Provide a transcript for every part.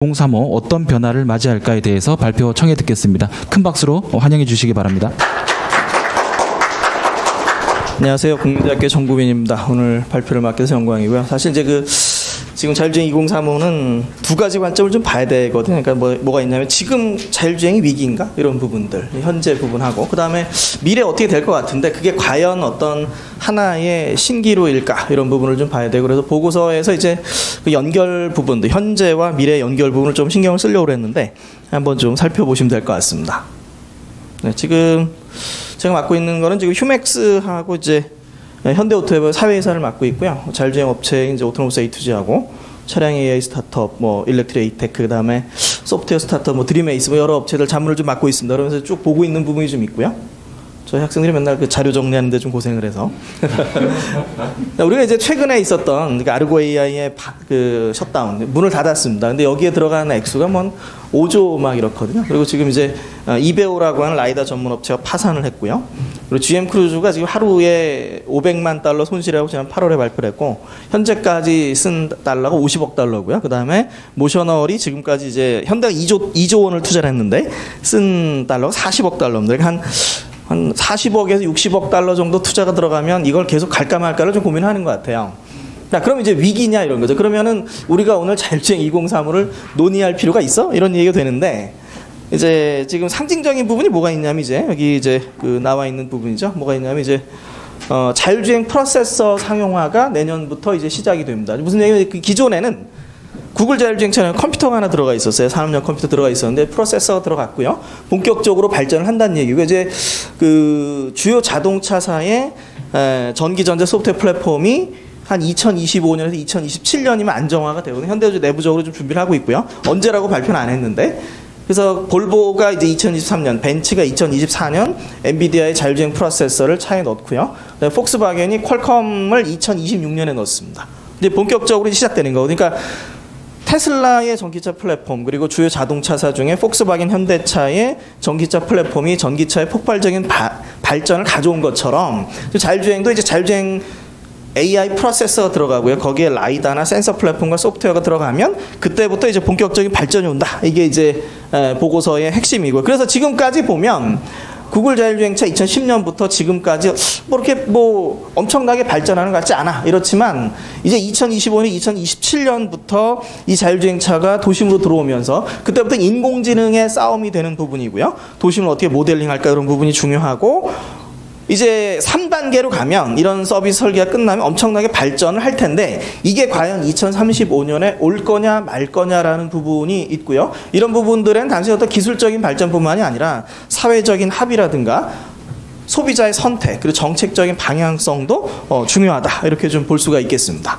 2035 어떤 변화를 맞이할까에 대해서 발표 청해 듣겠습니다. 큰 박수로 환영해 주시기 바랍니다. 안녕하세요. 국민대학교 정구빈입니다. 오늘 발표를 맡게 돼서 영광이고요. 사실 이제 지금 자율주행 2035는 두 가지 관점을 좀 봐야 되거든요. 그러니까 뭐가 있냐면 지금 자율주행이 위기인가? 이런 부분들, 현재 부분하고 그 다음에 미래 어떻게 될 것 같은데 그게 과연 어떤 하나의 신기루일까? 이런 부분을 좀 봐야 되고 그래서 보고서에서 이제 그 연결 부분들, 현재와 미래 연결 부분을 좀 신경을 쓰려고 했는데 한번 좀 살펴보시면 될 것 같습니다. 네, 지금 제가 맡고 있는 거는 지금 휴맥스하고 이제 현대오토웨버 사회이사를 맡고 있고요. 자율주행 업체인 이제 오토노머스 A2G하고 차량 AI 스타트업, 일렉트릭 에이테크, 그다음에 소프트웨어 스타트업, 드림에이스 여러 업체들 자문을 좀 맡고 있습니다. 그러면서 쭉 보고 있는 부분이 좀 있고요. 저희 학생들이 맨날 그 자료 정리하는데 좀 고생을 해서 우리가 이제 최근에 있었던 아르고 AI의 그 셧다운 문을 닫았습니다. 근데 여기에 들어가는 액수가 5조 막 이렇거든요. 그리고 지금 이제 이베오라고 하는 라이더 전문 업체가 파산을 했고요. 그리고 GM 크루즈가 지금 하루에 500만 달러 손실이라고 지난 8월에 발표를 했고 현재까지 쓴 달러가 50억 달러고요. 그다음에 모셔널이 지금까지 이제 현대가 2조 원을 투자를 했는데 쓴 달러가 40억 달러입니다. 그러니까 한 40억에서 60억 달러 정도 투자가 들어가면 이걸 계속 갈까 말까를 좀 고민하는 것 같아요. 자, 그럼 이제 위기냐 이런 거죠. 그러면은 우리가 오늘 자율주행 2035를 논의할 필요가 있어? 이런 얘기가 되는데 이제 지금 상징적인 부분이 뭐가 있냐면 이제 여기 이제 나와 있는 부분이죠. 뭐가 있냐면 이제 자율주행 프로세서 상용화가 내년부터 이제 시작이 됩니다. 무슨 얘기냐면 기존에는 구글 자율주행차는 컴퓨터가 하나 들어가 있었어요. 산업용 컴퓨터 들어가 있었는데 프로세서가 들어갔고요. 본격적으로 발전을 한다는 얘기고 이제 주요 자동차사의 전기전자 소프트웨어 플랫폼이 한 2025년에서 2027년이면 안정화가 되거든요. 현대주 내부적으로 좀 준비를 하고 있고요. 언제라고 발표는 안 했는데 그래서 볼보가 이제 2023년, 벤츠가 2024년 엔비디아의 자율주행 프로세서를 차에 넣고요. 폭스바겐이 퀄컴을 2026년에 넣습니다. 이제 본격적으로 시작되는 거거든요. 그러니까 테슬라의 전기차 플랫폼 그리고 주요 자동차사 중에 폭스바겐 현대차의 전기차 플랫폼이 전기차의 폭발적인 발전을 가져온 것처럼 자율주행도 이제 자율주행 AI 프로세서가 들어가고요. 거기에 라이다나 센서 플랫폼과 소프트웨어가 들어가면 그때부터 이제 본격적인 발전이 온다. 이게 이제 보고서의 핵심이고요. 그래서 지금까지 보면 구글 자율주행차 2010년부터 지금까지 이렇게 엄청나게 발전하는 것 같지 않아. 이렇지만 이제 2025년, 2027년부터 이 자율주행차가 도심으로 들어오면서 그때부터 인공지능의 싸움이 되는 부분이고요. 도심을 어떻게 모델링할까 이런 부분이 중요하고 이제 3단계로 가면 이런 서비스 설계가 끝나면 엄청나게 발전을 할 텐데 이게 과연 2035년에 올 거냐 말 거냐라는 부분이 있고요. 이런 부분들은 단순히 어떤 기술적인 발전뿐만이 아니라 사회적인 합의라든가 소비자의 선택 그리고 정책적인 방향성도 중요하다. 이렇게 좀 볼 수가 있겠습니다.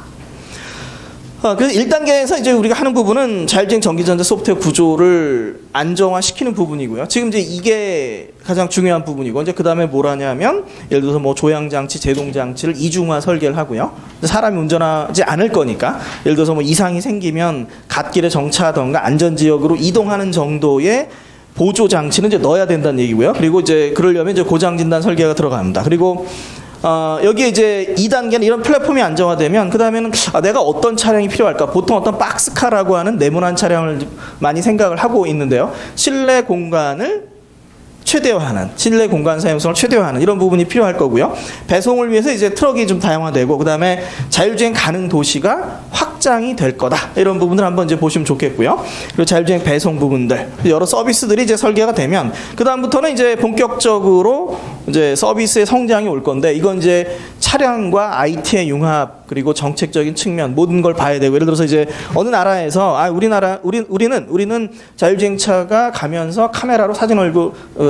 그래서 1단계에서 이제 우리가 하는 부분은 자율주행 전기전자 소프트웨어 구조를 안정화시키는 부분이고요. 지금 이제 이게 가장 중요한 부분이고, 이제 그 다음에 뭘 하냐면, 예를 들어서 조향장치, 제동장치를 이중화 설계를 하고요. 사람이 운전하지 않을 거니까, 예를 들어서 이상이 생기면 갓길에 정차하던가 안전지역으로 이동하는 정도의 보조 장치는 이제 넣어야 된다는 얘기고요. 그리고 이제 그러려면 이제 고장 진단 설계가 들어갑니다. 그리고 여기에 이제 2단계는 이런 플랫폼이 안정화되면 그 다음에는 내가 어떤 차량이 필요할까? 보통 어떤 박스카라고 하는 네모난 차량을 많이 생각을 하고 있는데요. 실내 공간을 최대화하는, 실내 공간 사용성을 최대화하는 이런 부분이 필요할 거고요. 배송을 위해서 이제 트럭이 좀 다양화되고 그 다음에 자율주행 가능 도시가 확장이 될 거다. 이런 부분을 한번 이제 보시면 좋겠고요. 그리고 자율주행 배송 부분들, 여러 서비스들이 이제 설계가 되면 그 다음부터는 이제 본격적으로 이제 서비스의 성장이 올 건데 이건 이제 차량과 IT의 융합 그리고 정책적인 측면 모든 걸 봐야 되고 예를 들어서 이제 어느 나라에서 우리는 자율주행차가 가면서 카메라로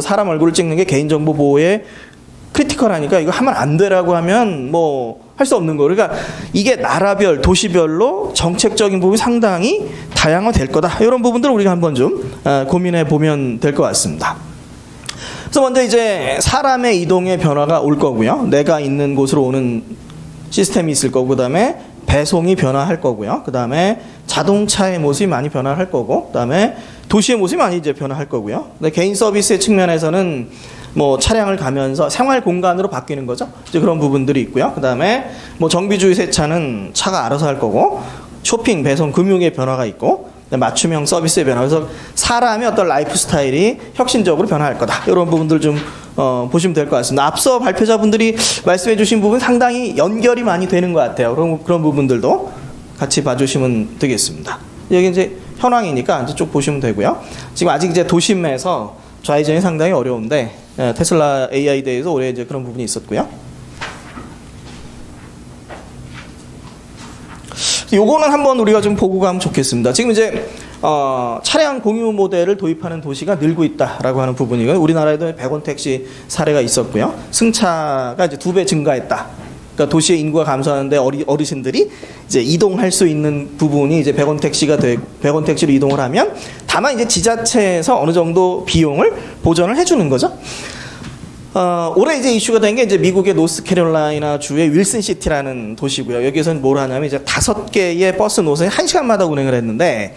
사람 얼굴을 찍는 게 개인정보 보호에 크리티컬하니까 이거 하면 안 되라고 하면 할 수 없는 거. 그러니까 이게 나라별, 도시별로 정책적인 부분이 상당히 다양화될 거다. 이런 부분들을 우리가 한번 좀 고민해 보면 될 것 같습니다. 그래서 먼저 이제 사람의 이동의 변화가 올 거고요. 내가 있는 곳으로 오는 시스템이 있을 거고, 그 다음에 배송이 변화할 거고요. 그 다음에 자동차의 모습이 많이 변화할 거고, 그 다음에 도시의 모습이 많이 이제 변화할 거고요. 근데 개인 서비스의 측면에서는 차량을 가면서 생활 공간으로 바뀌는 거죠. 이제 그런 부분들이 있고요. 그 다음에 정비주의 세차는 차가 알아서 할 거고, 쇼핑, 배송, 금융의 변화가 있고, 맞춤형 서비스의 변화. 그래서 사람의 어떤 라이프 스타일이 혁신적으로 변화할 거다. 이런 부분들 좀 보시면 될 것 같습니다. 앞서 발표자분들이 말씀해 주신 부분 상당히 연결이 많이 되는 것 같아요. 그런 부분들도 같이 봐주시면 되겠습니다. 여기 이제 현황이니까 이제 쭉 보시면 되고요. 지금 아직 이제 도심에서 좌회전이 상당히 어려운데 테슬라 AI 대회에서 올해 이제 그런 부분이 있었고요. 요거는 한번 우리가 좀 보고 가면 좋겠습니다. 지금 이제 차량 공유 모델을 도입하는 도시가 늘고 있다라고 하는 부분이고요. 우리나라에도 100원 택시 사례가 있었고요. 승차가 이제 2배 증가했다. 그러니까 도시의 인구가 감소하는데 어르신들이 이제 이동할 수 있는 부분이 이제 100원 택시가 100원 택시로 이동을 하면 다만 이제 지자체에서 어느 정도 비용을 보전을 해주는 거죠. 올해 이제 이슈가 된 게 이제 미국의 노스캐롤라이나 주의 윌슨 시티라는 도시고요. 여기에서는 뭘 하냐면 이제 5개의 버스 노선이 1시간마다 운행을 했는데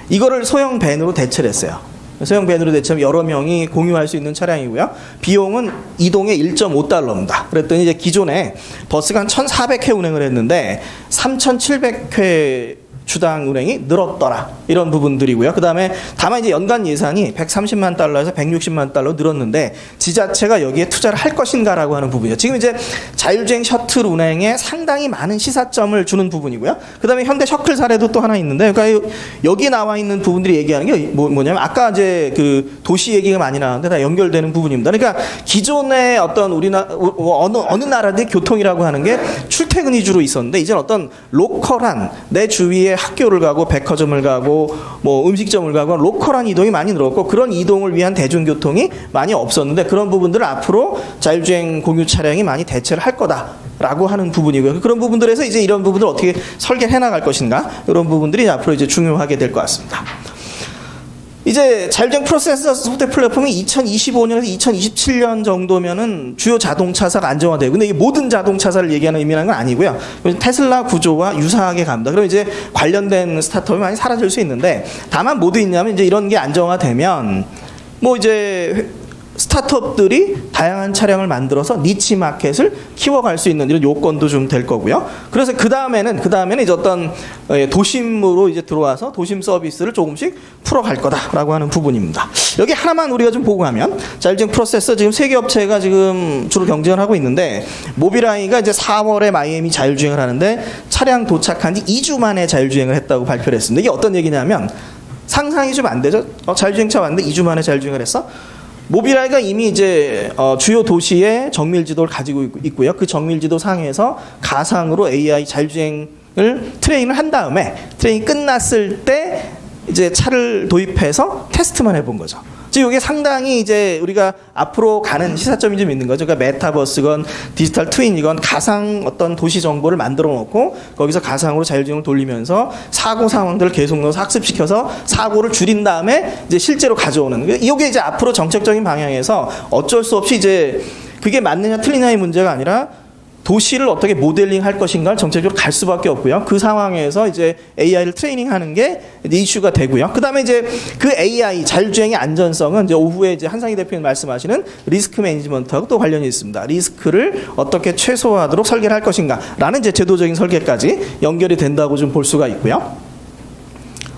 이거를 소형 밴으로 대체를 했어요. 소형 밴으로 대체하면 여러 명이 공유할 수 있는 차량이고요. 비용은 이동에 1.5달러입니다. 그랬더니 이제 기존에 버스가 한 1,400회 운행을 했는데 3,700회 주당 운행이 늘었더라. 이런 부분들이고요. 그 다음에 다만 이제 연간 예산이 130만 달러에서 160만 달러 늘었는데 지자체가 여기에 투자를 할 것인가라고 하는 부분이죠. 지금 이제 자율주행 셔틀 운행에 상당히 많은 시사점을 주는 부분이고요. 그 다음에 현대 셔틀 사례도 또 하나 있는데, 그러니까 여기 나와 있는 부분들이 얘기하는 게 뭐냐면 아까 이제 그 도시 얘기가 많이 나왔는데 다 연결되는 부분입니다. 그러니까 기존의 어떤 어느 나라의 교통이라고 하는 게 출퇴근 위주로 있었는데 이제는 어떤 로컬한 내 주위에 학교를 가고 백화점을 가고 뭐 음식점을 가고 로컬한 이동이 많이 늘었고 그런 이동을 위한 대중교통이 많이 없었는데 그런 부분들을 앞으로 자율주행 공유 차량이 많이 대체를 할 거다라고 하는 부분이고요. 그런 부분들에서 이제 이런 부분들을 어떻게 설계해 나갈 것인가 이런 부분들이 앞으로 이제 중요하게 될 것 같습니다. 이제 자율주행 프로세서 소프트웨어 플랫폼이 2025년에서 2027년 정도면은 주요 자동차사가 안정화되고, 근데 이 모든 자동차사를 얘기하는 의미라는 건 아니고요. 테슬라 구조와 유사하게 갑니다. 그럼 이제 관련된 스타트업이 많이 사라질 수 있는데, 다만 뭐도 있냐면 이제 이런 게 안정화되면 뭐 이제 스타트업들이 다양한 차량을 만들어서 니치 마켓을 키워갈 수 있는 이런 요건도 좀 될 거고요. 그래서 그 다음에는 이제 어떤 도심으로 이제 들어와서 도심 서비스를 조금씩 풀어갈 거다라고 하는 부분입니다. 여기 하나만 우리가 좀 보고 가면 자율주행 프로세서 지금 세 개 업체가 지금 주로 경쟁을 하고 있는데 모빌아이가 이제 4월에 마이애미 자율주행을 하는데 차량 도착한 지 2주 만에 자율주행을 했다고 발표를 했습니다. 이게 어떤 얘기냐면 상상이 좀 안 되죠? 자율주행차 왔는데 2주 만에 자율주행을 했어? 모빌아이가 이미 이제 주요 도시의 정밀 지도를 가지고 있고요. 그 정밀 지도 상에서 가상으로 AI 자율주행을 트레인을 한 다음에 트레인이 끝났을 때 이제 차를 도입해서 테스트만 해본 거죠. 지금 이게 상당히 이제 우리가 앞으로 가는 시사점이 좀 있는 거죠. 그러니까 메타버스건 디지털 트윈이건 가상 어떤 도시 정보를 만들어 놓고 거기서 가상으로 자율주행을 돌리면서 사고 상황들을 계속 넣어서 학습시켜서 사고를 줄인 다음에 이제 실제로 가져오는. 이게 이제 앞으로 정책적인 방향에서 어쩔 수 없이 이제 그게 맞느냐 틀리냐의 문제가 아니라 도시를 어떻게 모델링 할 것인가를 정책적으로 갈 수밖에 없고요. 그 상황에서 이제 AI를 트레이닝하는 게 이슈가 되고요. 그 다음에 이제 그 AI 자율주행의 안전성은 이제 오후에 이제 한상희 대표님 말씀하시는 리스크 매니지먼트하고 또 관련이 있습니다. 리스크를 어떻게 최소화하도록 설계를 할 것인가라는 이제 제도적인 설계까지 연결이 된다고 좀 볼 수가 있고요.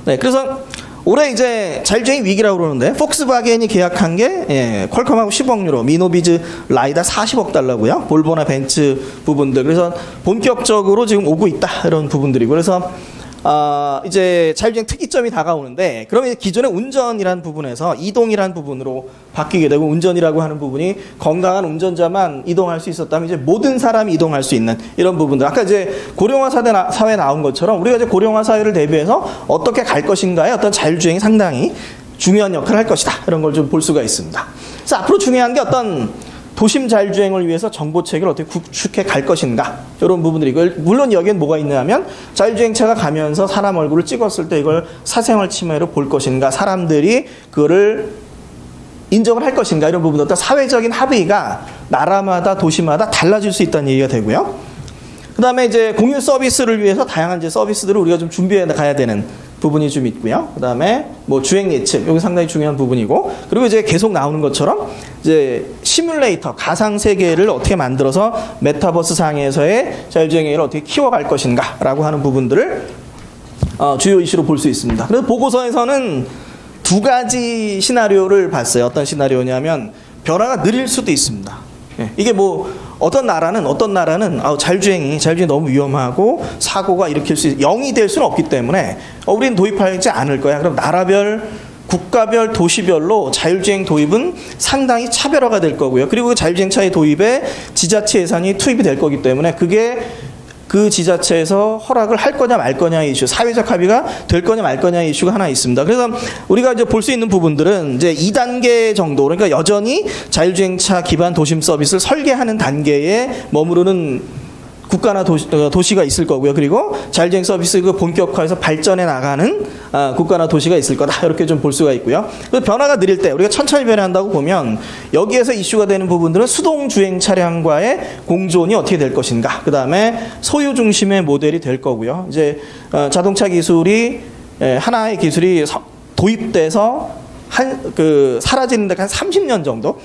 네, 그래서 올해 이제 자율주행 위기라고 그러는데 폭스바겐이 계약한 게 퀄컴하고 10억 유로, 미노비즈 라이다 40억 달러고요. 볼보나 벤츠 부분들. 그래서 본격적으로 지금 오고 있다 이런 부분들이고 그래서 이제 자율주행 특이점이 다가오는데 그러면 기존의 운전이라는 부분에서 이동이라는 부분으로 바뀌게 되고 운전이라고 하는 부분이 건강한 운전자만 이동할 수 있었다면 이제 모든 사람이 이동할 수 있는 이런 부분들. 아까 이제 고령화 사회 나온 것처럼 우리가 이제 고령화 사회를 대비해서 어떻게 갈 것인가에 어떤 자율주행이 상당히 중요한 역할을 할 것이다. 이런 걸 좀 볼 수가 있습니다. 그래서 앞으로 중요한 게 어떤 도심 자율주행을 위해서 정보체계를 어떻게 구축해 갈 것인가 이런 부분들이고 물론 여기엔 뭐가 있냐면 자율주행차가 가면서 사람 얼굴을 찍었을 때 이걸 사생활 침해로 볼 것인가 사람들이 그거를 인정을 할 것인가 이런 부분들 어떤 사회적인 합의가 나라마다 도시마다 달라질 수 있다는 얘기가 되고요. 그 다음에 이제 공유 서비스를 위해서 다양한 이제 서비스들을 우리가 좀 준비해 가야 되는 부분이 좀 있고요. 그 다음에 뭐 주행 예측, 여기 상당히 중요한 부분이고, 그리고 이제 계속 나오는 것처럼 이제 시뮬레이터, 가상 세계를 어떻게 만들어서 메타버스 상에서의 자율주행을 어떻게 키워갈 것인가라고 하는 부분들을 주요 이슈로 볼 수 있습니다. 그래서 보고서에서는 두 가지 시나리오를 봤어요. 어떤 시나리오냐면 변화가 느릴 수도 있습니다. 이게 뭐 어떤 나라는 자율주행이 너무 위험하고 사고가 일으킬 수 0이 될 수는 없기 때문에 우리는 도입하지 않을 거야. 그럼 나라별, 국가별, 도시별로 자율주행 도입은 상당히 차별화가 될 거고요. 그리고 그 자율주행차의 도입에 지자체 예산이 투입이 될 거기 때문에 그게 그 지자체에서 허락을 할 거냐 말 거냐의 이슈, 사회적 합의가 될 거냐 말 거냐의 이슈가 하나 있습니다. 그래서 우리가 이제 볼 수 있는 부분들은 이제 2단계 정도, 그러니까 여전히 자율주행차 기반 도심 서비스를 설계하는 단계에 머무르는 국가나 도시가 있을 거고요. 그리고 자율주행 서비스 그 본격화해서 발전해 나가는 국가나 도시가 있을 거다. 이렇게 좀 볼 수가 있고요. 변화가 느릴 때 우리가 천천히 변화한다고 보면 여기에서 이슈가 되는 부분들은 수동 주행 차량과의 공존이 어떻게 될 것인가. 그 다음에 소유 중심의 모델이 될 거고요. 이제 자동차 기술이 하나의 기술이 도입돼서 사라지는 데가 한 30년 정도.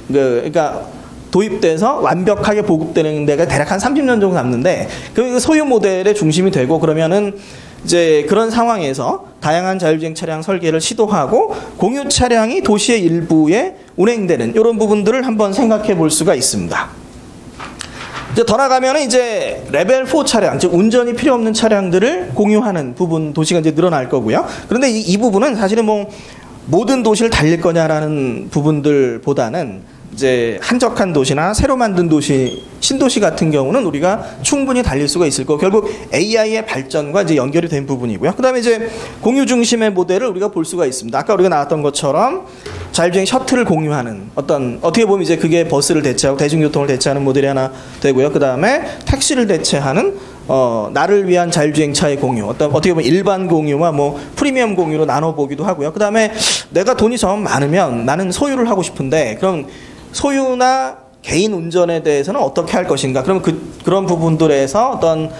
그러니까 도입돼서 완벽하게 보급되는 데가 대략 한 30년 정도 남는데 그 소유 모델의 중심이 되고 그러면은 이제 그런 상황에서 다양한 자율주행 차량 설계를 시도하고 공유 차량이 도시의 일부에 운행되는 이런 부분들을 한번 생각해 볼 수가 있습니다. 이제 더 나가면은 이제 레벨 4 차량, 즉 운전이 필요 없는 차량들을 공유하는 부분 도시가 이제 늘어날 거고요. 그런데 이 부분은 사실은 뭐 모든 도시를 달릴 거냐라는 부분들보다는 이제 한적한 도시나 새로 만든 도시, 신도시 같은 경우는 우리가 충분히 달릴 수가 있을 거고 결국 AI의 발전과 이제 연결이 된 부분이고요. 그다음에 이제 공유 중심의 모델을 우리가 볼 수가 있습니다. 아까 우리가 나왔던 것처럼 자율주행 셔틀을 공유하는 어떻게 보면 이제 그게 버스를 대체하고 대중교통을 대체하는 모델이 하나 되고요. 그다음에 택시를 대체하는 나를 위한 자율주행차의 공유, 어떻게 보면 일반 공유와 뭐 프리미엄 공유로 나눠보기도 하고요. 그 다음에 내가 돈이 좀 많으면 나는 소유를 하고 싶은데 그럼 소유나 개인 운전에 대해서는 어떻게 할 것인가? 그럼 그런 부분들에서 어떤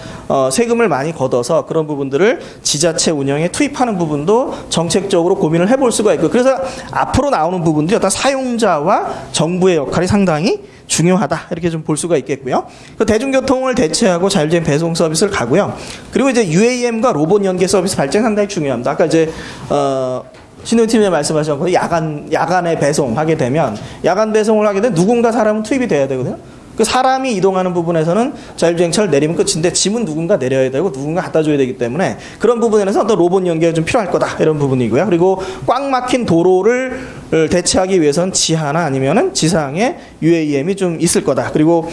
세금을 많이 걷어서 그런 부분들을 지자체 운영에 투입하는 부분도 정책적으로 고민을 해볼 수가 있고 그래서 앞으로 나오는 부분들이 어떤 사용자와 정부의 역할이 상당히 중요하다 이렇게 좀 볼 수가 있겠고요. 그 대중교통을 대체하고 자율주행 배송 서비스를 가고요. 그리고 이제 UAM과 로봇 연계 서비스 발전 상당히 중요합니다. 아까 이제 신동희 팀장님 말씀하신 거 야간에 배송하게 되면 야간 배송을 하게 되면 누군가 사람은 투입이 돼야 되거든요. 그 사람이 이동하는 부분에서는 자율주행차를 내리면 끝인데 짐은 누군가 내려야 되고 누군가 갖다 줘야 되기 때문에 그런 부분에서 어떤 로봇 연계가 좀 필요할 거다 이런 부분이고요. 그리고 꽉 막힌 도로를 대체하기 위해서는 지하나 아니면은 지상에 UAM이 좀 있을 거다. 그리고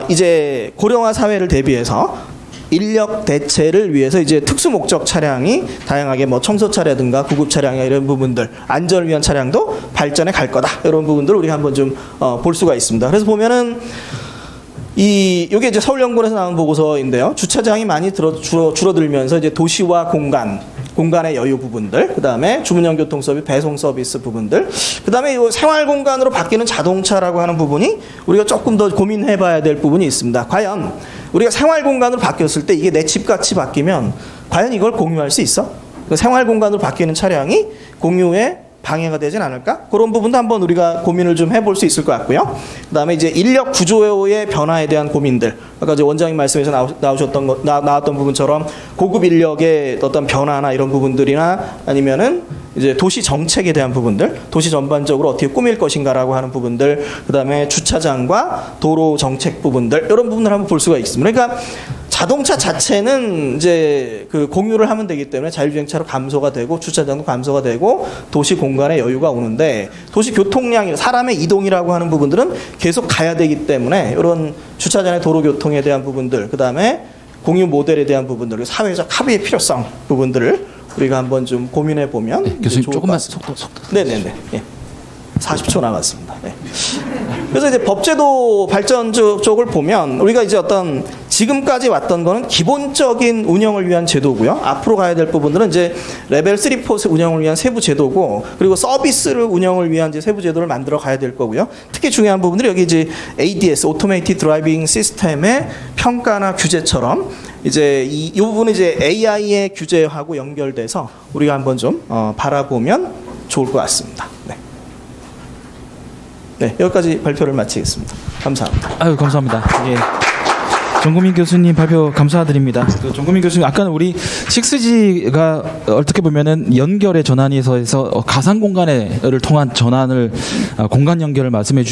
이제 고령화 사회를 대비해서 인력 대체를 위해서 이제 특수 목적 차량이 다양하게 뭐 청소차라든가 구급 차량이나 이런 부분들 안전을 위한 차량도 발전해 갈 거다. 이런 부분들을 우리가 한번 좀 볼 수가 있습니다. 그래서 보면은 이게 이제 서울연구원에서 나온 보고서인데요. 주차장이 많이 줄어들면서 이제 도시와 공간의 여유 부분들, 그 다음에 주문형 교통 서비스, 배송 서비스 부분들, 그 다음에 이 생활 공간으로 바뀌는 자동차라고 하는 부분이 우리가 조금 더 고민해봐야 될 부분이 있습니다. 과연 우리가 생활 공간으로 바뀌었을 때 이게 내 집같이 바뀌면 과연 이걸 공유할 수 있어? 생활 공간으로 바뀌는 차량이 공유에 방해가 되진 않을까? 그런 부분도 한번 우리가 고민을 좀 해볼 수 있을 것 같고요. 그 다음에 이제 인력 구조의 변화에 대한 고민들. 아까 이제 원장님 말씀에서 나왔던 부분처럼 고급 인력의 어떤 변화나 이런 부분들이나 아니면은 이제 도시 정책에 대한 부분들, 도시 전반적으로 어떻게 꾸밀 것인가라고 하는 부분들, 그 다음에 주차장과 도로 정책 부분들, 이런 부분을 한번 볼 수가 있습니다. 그러니까 자동차 자체는 이제 그 공유를 하면 되기 때문에 자율주행차로 감소가 되고 주차장도 감소가 되고 도시 공간의 여유가 오는데 도시 교통량이 사람의 이동이라고 하는 부분들은 계속 가야 되기 때문에 이런 주차장의 도로 교통에 대한 부분들, 그 다음에 공유 모델에 대한 부분들, 사회적 합의의 필요성 부분들을 우리가 한번 좀 고민해 보면 네, 교수님 조금만 속도. 네네네. 예. 40초 남았습니다. 네. 그래서 이제 법제도 발전 쪽을 보면 우리가 이제 어떤 지금까지 왔던 거는 기본적인 운영을 위한 제도고요. 앞으로 가야 될 부분들은 이제 레벨 3, 4 운영을 위한 세부 제도고 그리고 서비스를 운영을 위한 이제 세부 제도를 만들어 가야 될 거고요. 특히 중요한 부분들이 여기 이제 ADS, 오토메이티드 드라이빙 시스템의 평가나 규제처럼 이제 이 부분은 이제 AI의 규제하고 연결돼서 우리가 한번 좀 바라보면 좋을 것 같습니다. 네. 네, 여기까지 발표를 마치겠습니다. 감사합니다. 아유, 감사합니다. 예. 정구민 교수님 발표 감사드립니다. 그 정구민 교수님 아까 우리 6G가 어떻게 보면은 연결의 전환에서 가상 공간을 통한 전환을 공간 연결을 말씀해 주셨는데